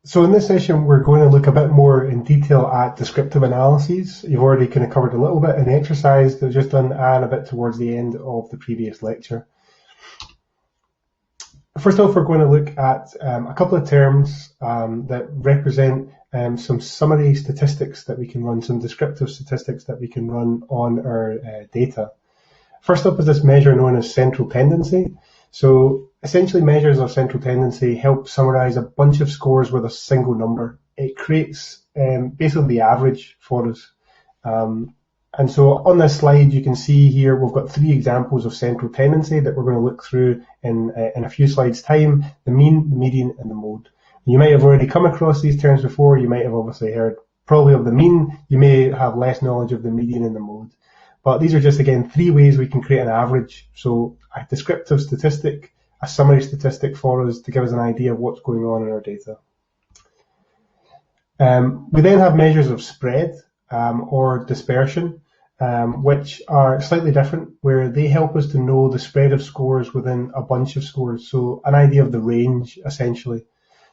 So in this session, we're going to look a bit more in detail at descriptive analyses. You've already kind of covered a little bit in the exercise that was just done and a bit towards the end of the previous lecture. First off, we're going to look at a couple of terms that represent some summary statistics that we can run, some descriptive statistics that we can run on our data. First up is this measure known as central tendency. So essentially measures of central tendency help summarize a bunch of scores with a single number. It creates basically the average for us. And so on this slide, you can see here, we've got three examples of central tendency that we're going to look through in a few slides time: the mean, the median, and the mode. You might have already come across these terms before. You might have obviously heard probably of the mean. You may have less knowledge of the median and the mode. But these are just, again, three ways we can create an average. So a descriptive statistic, a summary statistic for us to give us an idea of what's going on in our data. We then have measures of spread or dispersion, which are slightly different, where they help us to know the spread of scores within a bunch of scores. So an idea of the range, essentially.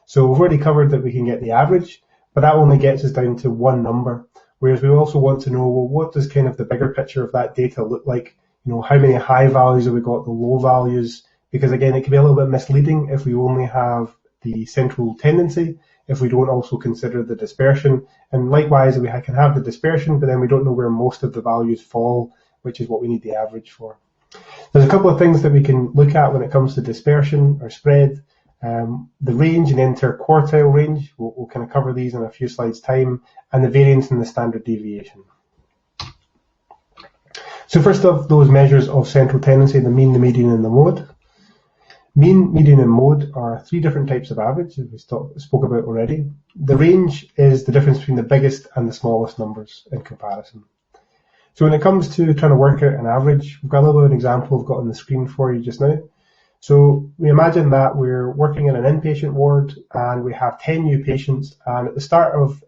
So we've already covered that we can get the average, but that only gets us down to one number. Whereas we also want to know, well, what does kind of the bigger picture of that data look like? You know, how many high values have we got, the low values? Because again, it can be a little bit misleading if we only have the central tendency, if we don't also consider the dispersion. And likewise, we can have the dispersion, but then we don't know where most of the values fall, which is what we need the average for. There's a couple of things that we can look at when it comes to dispersion or spread. The range and interquartile range, we'll kind of cover these in a few slides time, and the variance and the standard deviation. So first off, those measures of central tendency, the mean, the median, and the mode. Mean, median, and mode are three different types of average, as we spoke about already. The range is the difference between the biggest and the smallest numbers in comparison. So when it comes to trying to work out an average, we've got a little bit of an example I've got on the screen for you just now. So we imagine that we're working in an inpatient ward and we have 10 new patients, and at the start of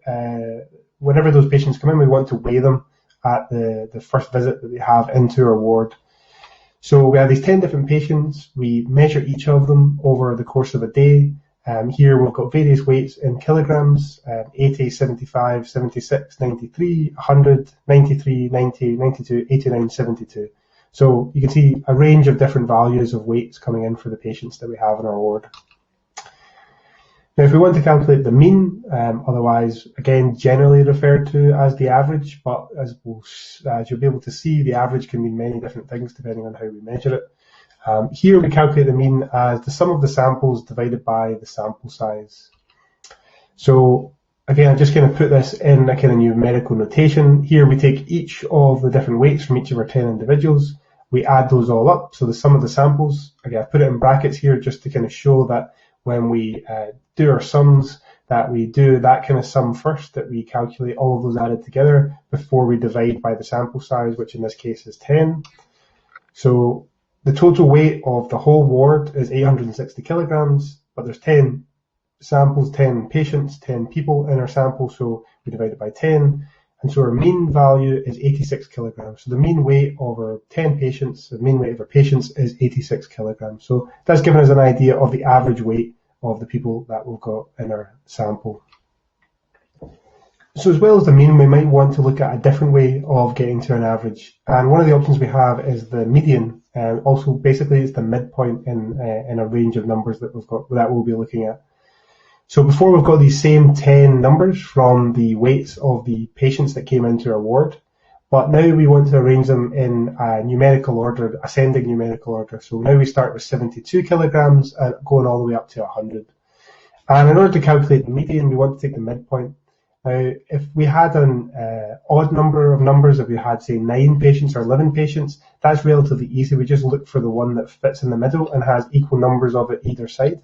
whenever those patients come in, we want to weigh them at the first visit that they have into our ward. So we have these 10 different patients. We measure each of them over the course of a day. Here we've got various weights in kilograms, 80, 75, 76, 93, 100, 93, 90, 92, 89, 72. So you can see a range of different values of weights coming in for the patients that we have in our ward. Now, if we want to calculate the mean, otherwise, again, generally referred to as the average, but as you'll be able to see, the average can mean many different things depending on how we measure it. Here we calculate the mean as the sum of the samples divided by the sample size. So again, I just kind of put this in a kind of numerical notation. Here we take each of the different weights from each of our 10 individuals. We add those all up. So the sum of the samples, again, I put it in brackets here just to kind of show that when we do our sums, that we do that kind of sum first, that we calculate all of those added together before we divide by the sample size, which in this case is 10. So the total weight of the whole ward is 860 kilograms, but there's 10 samples, 10 patients, 10 people in our sample, so we divide it by 10. And so our mean value is 86 kilograms. So the mean weight of our 10 patients, the mean weight of our patients is 86 kilograms. So that's given us an idea of the average weight of the people that we've got in our sample. So as well as the mean, we might want to look at a different way of getting to an average. And one of the options we have is the median. Also, basically, it's the midpoint in a range of numbers that we've got that we'll be looking at. So before we've got these same 10 numbers from the weights of the patients that came into our ward, but now we want to arrange them in a numerical order, ascending numerical order. So now we start with 72 kilograms and going all the way up to 100. And in order to calculate the median, we want to take the midpoint. Now, if we had an odd number of numbers, if we had, say, 9 patients or 11 patients, that's relatively easy. We just look for the one that fits in the middle and has equal numbers of it either side.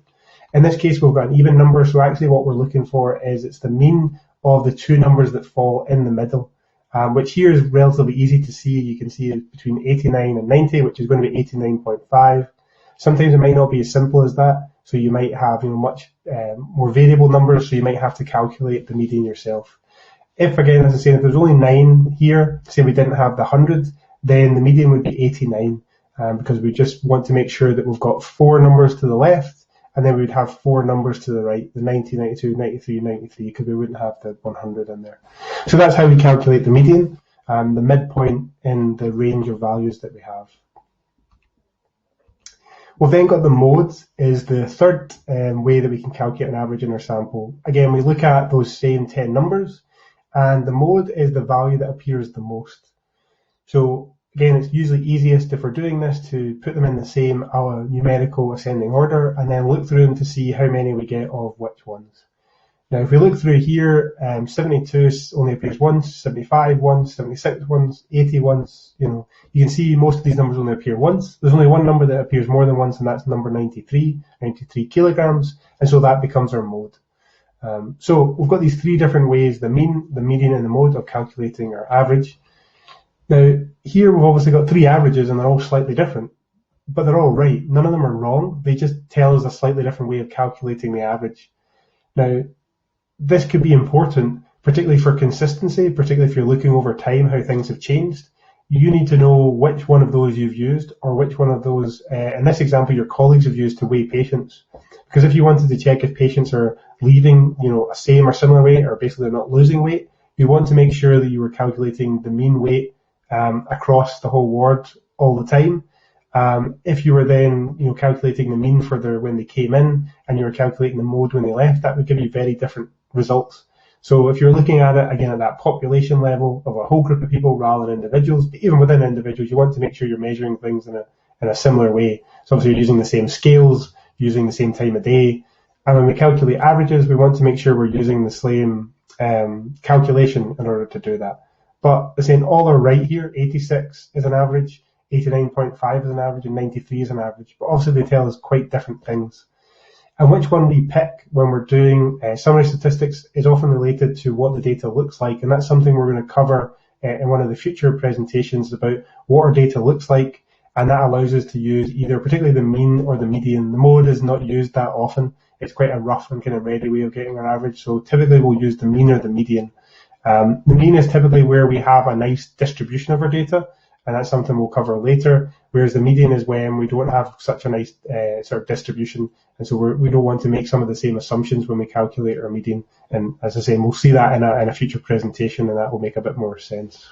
In this case, we've got an even number, so actually what we're looking for is it's the mean of the two numbers that fall in the middle, which here is relatively easy to see. You can see it's between 89 and 90, which is going to be 89.5. Sometimes it might not be as simple as that, so you might have much more variable numbers, so you might have to calculate the median yourself. If, again, as I say, if there's only 9 here, say we didn't have the 100, then the median would be 89, because we just want to make sure that we've got 4 numbers to the left and then we would have 4 numbers to the right, the 90, 92, 93, 93, because we wouldn't have the 100 in there. So that's how we calculate the median, the midpoint in the range of values that we have. We've then got the mode, is the third way that we can calculate an average in our sample. Again, we look at those same 10 numbers, and the mode is the value that appears the most. So again, it's usually easiest if we're doing this to put them in the same numerical ascending order and then look through them to see how many we get of which ones. Now, if we look through here, 72 only appears once, 75 once, 76 once, 80 once. You can see most of these numbers only appear once. There's only one number that appears more than once, and that's number 93 kilograms, and so that becomes our mode. So we've got these 3 different ways, the mean, the median, and the mode of calculating our average. Now, here we've obviously got 3 averages, and they're all slightly different, but they're all right. None of them are wrong. They just tell us a slightly different way of calculating the average. Now, this could be important, particularly for consistency, particularly if you're looking over time how things have changed. You need to know which one of those you've used, or which one of those, in this example, your colleagues have used to weigh patients. Because if you wanted to check if patients are leaving, a same or similar weight, or basically they're not losing weight, you want to make sure that you were calculating the mean weight across the whole ward all the time. If you were then, calculating the mean for when they came in, and you were calculating the mode when they left, that would give you very different results. So if you're looking at it, again, at that population level of a whole group of people rather than individuals, but even within individuals, you want to make sure you're measuring things in a similar way. So obviously you're using the same scales, using the same time of day. And when we calculate averages, we want to make sure we're using the same calculation in order to do that. But they're saying all are right here. 86 is an average, 89.5 is an average, and 93 is an average. But obviously they tell us quite different things. And which one we pick when we're doing summary statistics is often related to what the data looks like. And that's something we're going to cover in one of the future presentations about what our data looks like. And that allows us to use either particularly the mean or the median. The mode is not used that often. It's quite a rough and kind of ready way of getting our average. So typically we'll use the mean or the median. The mean is typically where we have a nice distribution of our data, and that's something we'll cover later, whereas the median is when we don't have such a nice sort of distribution, and so we don't want to make some of the same assumptions when we calculate our median. And as I say, we'll see that in a future presentation, and that will make a bit more sense.